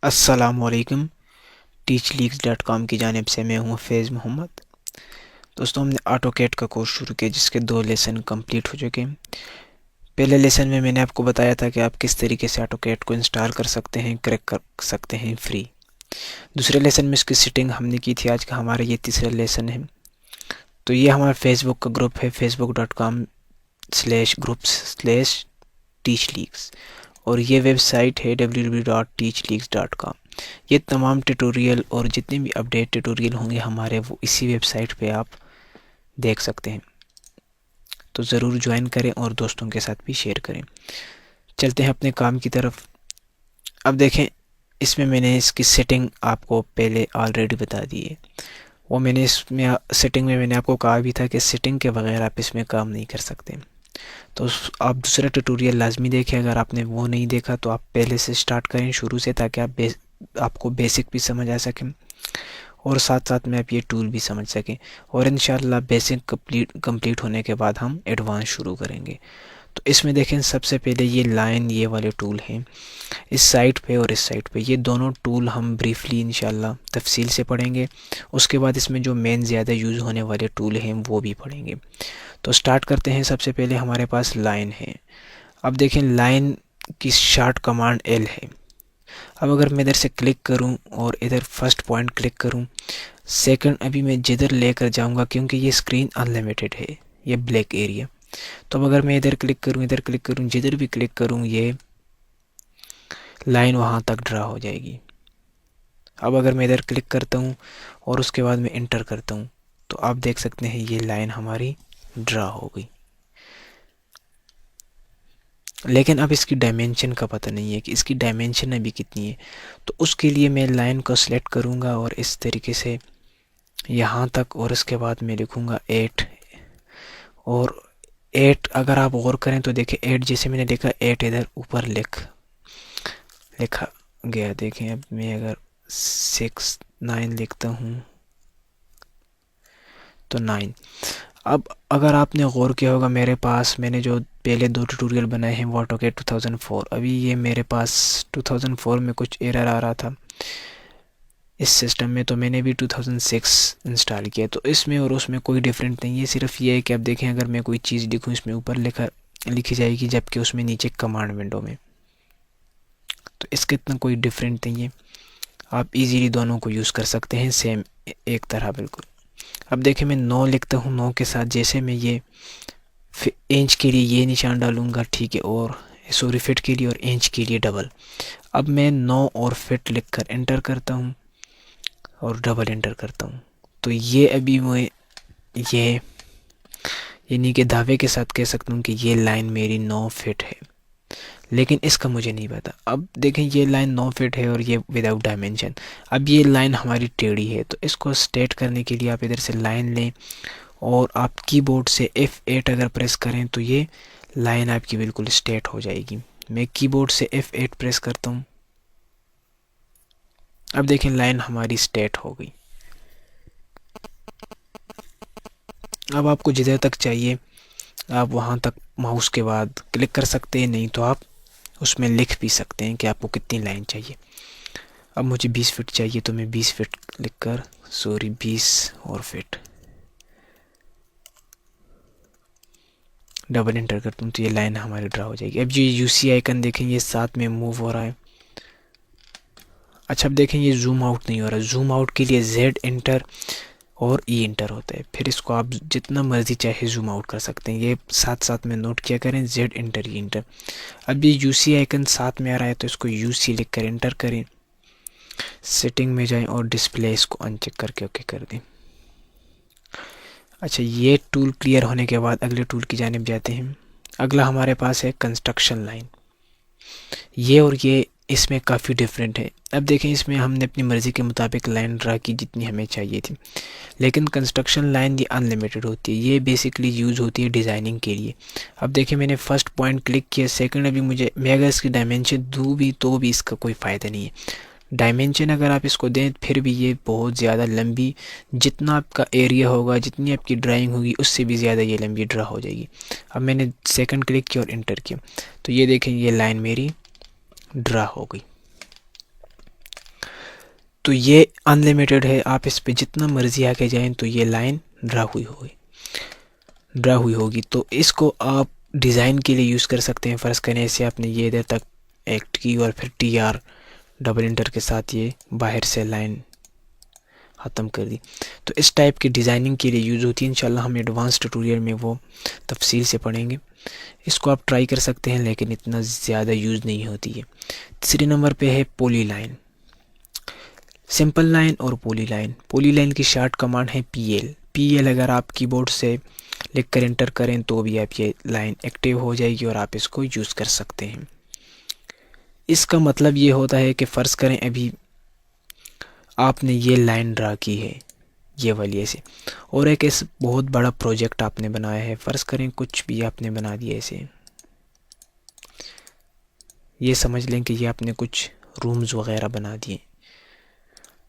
अस्सलामुअलैकुम। teachleaks.com की जानिब से मैं हूँ फैज़ मोहम्मद। दोस्तों, हमने ऑटोकैड का कोर्स शुरू किया जिसके 2 लेसन कंप्लीट हो चुके हैं। पहले लेसन में मैंने आपको बताया था कि आप किस तरीके से ऑटोकैड को इंस्टॉल कर सकते हैं, क्रैक कर सकते हैं फ्री। दूसरे लेसन में इसकी सेटिंग हमने की थी। आज का हमारा ये तीसरा लेसन है। तो ये हमारा फेसबुक का ग्रुप है, facebook.com/groups/teachleaks, और ये वेबसाइट है www.teachleaks.com। ये तमाम ट्यूटोरियल और जितने भी अपडेट ट्यूटोरियल होंगे हमारे, वो इसी वेबसाइट पे आप देख सकते हैं। तो ज़रूर ज्वाइन करें और दोस्तों के साथ भी शेयर करें। चलते हैं अपने काम की तरफ। अब देखें, इसमें मैंने इसकी सेटिंग आपको पहले ऑलरेडी बता दी है। वो मैंने इसमें सेटिंग में मैंने आपको कहा भी था कि सेटिंग के बगैर आप इसमें काम नहीं कर सकते। तो आप दूसरा ट्यूटोरियल लाजमी देखें। अगर आपने वो नहीं देखा तो आप पहले से स्टार्ट करें, शुरू से, ताकि आपको बेसिक भी समझ आ सकें और साथ साथ में आप ये टूल भी समझ सकें। और इंशाल्लाह बेसिक कंप्लीट होने के बाद हम एडवांस शुरू करेंगे। तो इसमें देखें, सबसे पहले ये लाइन, ये वाले टूल हैं इस साइट पे और इस साइट पे। ये दोनों टूल हम ब्रीफली इंशाल्लाह तफसील से पढ़ेंगे। उसके बाद इसमें जो मेन ज़्यादा यूज़ होने वाले टूल हैं वो भी पढ़ेंगे। तो स्टार्ट करते हैं। सबसे पहले हमारे पास लाइन है। अब देखें, लाइन की शॉर्ट कमांड एल है। अब अगर मैं इधर से क्लिक करूं और इधर फर्स्ट पॉइंट क्लिक करूं, सेकंड अभी मैं जिधर लेकर जाऊंगा, क्योंकि ये स्क्रीन अनलिमिटेड है, ये ब्लैक एरिया। तो अब अगर मैं इधर क्लिक करूं, इधर क्लिक करूं, जिधर भी क्लिक करूं, ये लाइन वहां तक ड्रा हो जाएगी। अब अगर मैं इधर क्लिक करता हूं और उसके बाद मैं इंटर करता हूं, तो आप देख सकते हैं ये लाइन हमारी ड्रा हो गई। लेकिन अब इसकी डायमेंशन का पता नहीं है कि इसकी डायमेंशन अभी कितनी है। तो उसके लिए मैं लाइन को सिलेक्ट करूँगा और इस तरीके से यहाँ तक, और इसके बाद मैं लिखूँगा 8। और 8 अगर आप गौर करें तो देखें, 8 जैसे मैंने लिखा, 8 इधर ऊपर लिखा गया। देखें, अब मैं अगर 6 9 लिखता हूँ तो 9। अब अगर आपने गौर किया होगा, मेरे पास मैंने जो पहले 2 ट्यूटोरियल बनाए हैं वो ऑटोकैड 2004। अभी ये मेरे पास 2004 में कुछ एरर आ रहा था इस सिस्टम में, तो मैंने भी 2006 इंस्टॉल किया। तो इसमें और उसमें कोई डिफरेंट नहीं है। सिर्फ ये है कि अब देखें, अगर मैं कोई चीज़ लिखूँ, इसमें ऊपर लिखी जाएगी, जबकि उसमें नीचे कमांड विंडो में। तो इसका इतना कोई डिफरेंट नहीं है। आप इजीली दोनों को यूज़ कर सकते हैं, सेम एक तरह बिल्कुल। अब देखें, मैं 9 लिखता हूँ। 9 के साथ जैसे मैं ये इंच के लिए ये निशान डालूंगा, ठीक है, और सॉरी फिट के लिए, और इंच के लिए डबल। अब मैं 9 और फिट लिखकर एंटर करता हूँ और डबल एंटर करता हूँ। तो ये अभी मैं ये यानी कि दावे के साथ कह सकता हूँ कि ये लाइन मेरी 9 फिट है। लेकिन इसका मुझे नहीं पता। अब देखें, ये लाइन 9 फिट है और ये विदाउट डायमेंशन। अब ये लाइन हमारी टेढ़ी है, तो इसको स्ट्रेट करने के लिए आप इधर से लाइन लें और आप कीबोर्ड से F8 अगर प्रेस करें तो ये लाइन आपकी बिल्कुल स्ट्रेट हो जाएगी। मैं कीबोर्ड से F8 प्रेस करता हूँ। अब देखें, लाइन हमारी स्ट्रेट हो गई। अब आपको जिधर तक चाहिए आप वहाँ तक माउस के बाद क्लिक कर सकते हैं, नहीं तो आप उसमें लिख भी सकते हैं कि आपको कितनी लाइन चाहिए। अब मुझे 20 फिट चाहिए, तो मैं 20 फिट लिख कर, सॉरी 20 और फिट, डबल एंटर करता हूँ, तो ये लाइन हमारी ड्रा हो जाएगी। अब जो यूसी आइकन देखें, ये साथ में मूव हो रहा है। अच्छा, अब देखें, ये जूम आउट नहीं हो रहा। जूम आउट के लिए Z एंटर और E एंटर होता है, फिर इसको आप जितना मर्जी चाहे जूम आउट कर सकते हैं। ये साथ साथ में नोट किया करें, Z एंटर, E एंटर। अब ये यूसी आइकन साथ में आ रहा है, तो इसको यूसी लिख कर एंटर करें, सेटिंग में जाएं और डिस्प्ले इसको अनचेक करके ओके कर दें। अच्छा, ये टूल क्लियर होने के बाद अगले टूल की जानिब जाते हैं। अगला हमारे पास है कंस्ट्रक्शन लाइन। ये और ये इसमें काफ़ी डिफरेंट है। अब देखें, इसमें हमने अपनी मर्ज़ी के मुताबिक लाइन ड्रा की जितनी हमें चाहिए थी। लेकिन कंस्ट्रक्शन लाइन ये अनलिमिटेड होती है। ये बेसिकली यूज़ होती है डिज़ाइनिंग के लिए। अब देखें, मैंने फ़र्स्ट पॉइंट क्लिक किया, सेकंड अभी मैं अगर इसकी डायमेंशन दूँ भी तो भी इसका कोई फ़ायदा नहीं है। डायमेंशन अगर आप इसको दें फिर भी ये बहुत ज़्यादा लंबी, जितना आपका एरिया होगा, जितनी आपकी ड्राइंग होगी, उससे भी ज़्यादा ये लंबी ड्रा हो जाएगी। अब मैंने सेकंड क्लिक किया और इंटर किया, तो ये देखें, ये लाइन मेरी ड्रा हो गई। तो ये अनलिमिटेड है, आप इस पे जितना मर्जी आके जाएं तो ये लाइन ड्रा हुई होगी। तो इसको आप डिज़ाइन के लिए यूज़ कर सकते हैं। फ़र्ज़ करें ऐसे आपने ये इधर तक एक्ट की और फिर TR डबल इंटर के साथ ये बाहर से लाइन ख़त्म कर दी, तो इस टाइप की डिज़ाइनिंग के लिए यूज़ होती है। इंशाल्लाह हम एडवांस ट्यूटोरियल में वो तफसील से पढ़ेंगे। इसको आप ट्राई कर सकते हैं, लेकिन इतना ज़्यादा यूज़ नहीं होती है। तीसरे नंबर पे है पॉली लाइन। सिंपल लाइन और पॉली लाइन। पॉली लाइन की शॉर्ट कमांड है PL। अगर आप कीबोर्ड से लिख कर एंटर करें तो भी आप ये लाइन एक्टिव हो जाएगी और आप इसको यूज़ कर सकते हैं। इसका मतलब ये होता है कि फ़र्ज़ करें अभी आपने ये लाइन ड्रा की है ये वाली ऐसे, और एक ऐसे बहुत बड़ा प्रोजेक्ट आपने बनाया है। फ़र्ज़ करें कुछ भी आपने बना दिया ऐसे, ये समझ लें कि ये आपने कुछ रूम्स वगैरह बना दिए।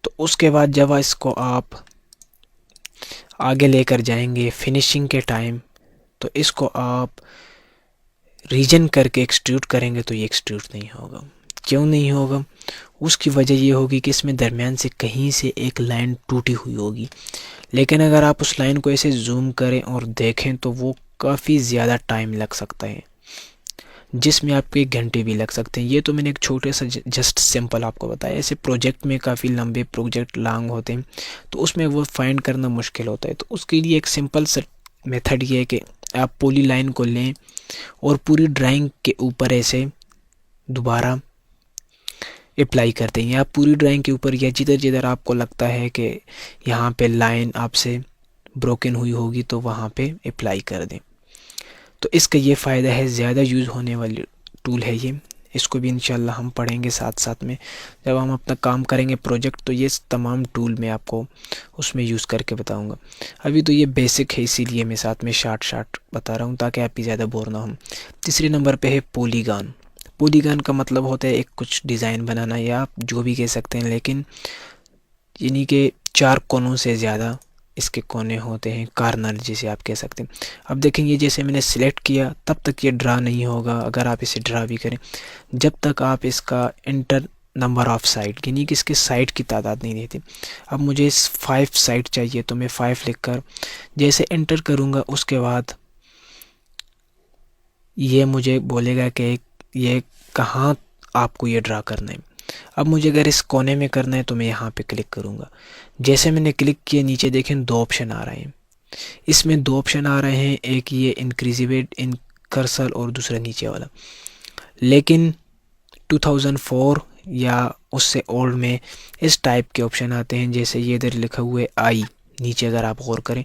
तो उसके बाद जब इसको आप आगे लेकर जाएंगे फिनिशिंग के टाइम, तो इसको आप रीजन करके एक्सट्रूड करेंगे तो ये एक्सट्रूड नहीं होगा। क्यों नहीं होगा? उसकी वजह ये होगी कि इसमें दरमियान से कहीं से एक लाइन टूटी हुई होगी। लेकिन अगर आप उस लाइन को ऐसे जूम करें और देखें तो वो काफ़ी ज़्यादा टाइम लग सकता है, जिसमें आपको 1 घंटे भी लग सकते हैं। ये तो मैंने एक छोटे सा जस्ट सिंपल आपको बताया। ऐसे प्रोजेक्ट में काफ़ी लंबे प्रोजेक्ट लॉन्ग होते हैं तो उसमें वो फाइंड करना मुश्किल होता है। तो उसके लिए एक सिंपल सा मेथड ये है कि आप पॉली लाइन को लें और पूरी ड्राइंग के ऊपर ऐसे दोबारा अप्लाई करते हैं, या पूरी ड्राइंग के ऊपर, या जिधर जिधर आपको लगता है कि यहाँ पे लाइन आपसे ब्रोकन हुई होगी तो वहाँ पे अप्लाई कर दें। तो इसका ये फ़ायदा है, ज़्यादा यूज़ होने वाली टूल है ये। इसको भी इंशाल्लाह हम पढ़ेंगे साथ साथ में जब हम अपना काम करेंगे प्रोजेक्ट। तो ये तमाम टूल मैं आपको उसमें यूज़ करके बताऊंगा। अभी तो ये बेसिक है, इसीलिए मैं साथ में शार्ट बता रहा हूँ ताकि आप भी ज़्यादा बोर ना हो। तीसरे नंबर पे है पॉलीगॉन। पॉलीगॉन का मतलब होता है एक कुछ डिज़ाइन बनाना, या आप जो भी कह सकते हैं, लेकिन यानी कि 4 कोनों से ज़्यादा इसके कोने होते हैं, कार्नर जिसे आप कह सकते हैं। अब देखेंगे जैसे मैंने सिलेक्ट किया तब तक ये ड्रा नहीं होगा। अगर आप इसे ड्रा भी करें, जब तक आप इसका इंटर नंबर ऑफ साइड, यानी कि इसके साइड की तादाद नहीं देते। अब मुझे इस 5 साइड चाहिए तो मैं 5 लिख कर जैसे एंटर करूँगा, उसके बाद ये मुझे बोलेगा कि ये कहाँ आपको ये ड्रा करना है। अब मुझे अगर इस कोने में करना है तो मैं यहाँ पे क्लिक करूँगा। जैसे मैंने क्लिक किया, नीचे देखें 2 ऑप्शन आ रहे हैं। इसमें 2 ऑप्शन आ रहे हैं, एक ये इंक्रीजिवेट इन कर्सर और दूसरा नीचे वाला। लेकिन 2004 या उससे ओल्ड में इस टाइप के ऑप्शन आते हैं, जैसे ये इधर लिखा हुआ है आई, नीचे अगर आप गौर करें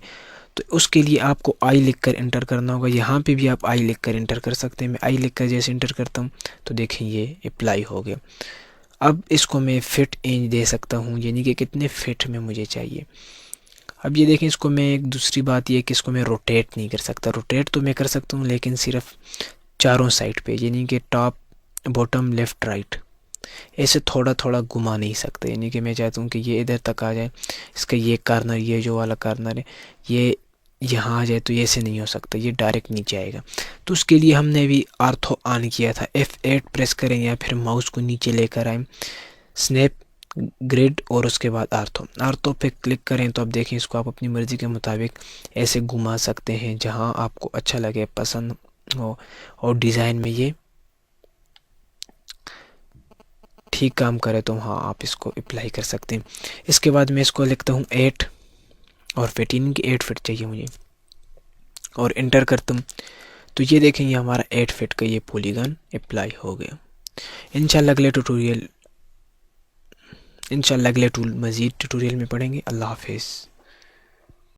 तो उसके लिए आपको आई लिखकर एंटर करना होगा। यहाँ पे भी आप आई लिखकर एंटर कर सकते हैं। मैं आई लिखकर जैसे एंटर करता हूँ तो देखें ये अप्लाई हो गया। अब इसको मैं फिट इंच दे सकता हूँ, यानी कि कितने फिट में मुझे चाहिए। अब ये देखें, इसको मैं एक दूसरी बात ये कि इसको मैं रोटेट नहीं कर सकता। रोटेट तो मैं कर सकता हूँ लेकिन सिर्फ चारों साइड पे, यानी कि टॉप बॉटम लेफ़्ट राइट, ऐसे थोड़ा थोड़ा घुमा नहीं सकते। यानी कि मैं चाहता हूँ कि ये इधर तक आ जाए, इसका ये कार्नर, ये जो वाला कार्नर है ये यहाँ आ जाए, तो ये ऐसे नहीं हो सकता, ये डायरेक्ट नीचे आएगा। तो उसके लिए हमने अभी आर्थो ऑन किया था। F8 प्रेस करें या फिर माउस को नीचे लेकर आए, स्नैप ग्रिड और उसके बाद आर्थो पे क्लिक करें तो अब देखें इसको आप अपनी मर्ज़ी के मुताबिक ऐसे घुमा सकते हैं जहां आपको अच्छा लगे, पसंद हो, और डिज़ाइन में ये ठीक काम करे तो हाँ आप इसको अप्लाई कर सकते हैं। इसके बाद मैं इसको लिखता हूँ 8 और फिट, यानी कि 8 फिट चाहिए मुझे, और एंटर करता हूँ तो ये देखेंगे हमारा 8 फिट का ये पॉलीगॉन अप्लाई हो गया। इंशाल्लाह अगले टूल मज़ीद ट्यूटोरियल में पढ़ेंगे। अल्लाह हाफिज़।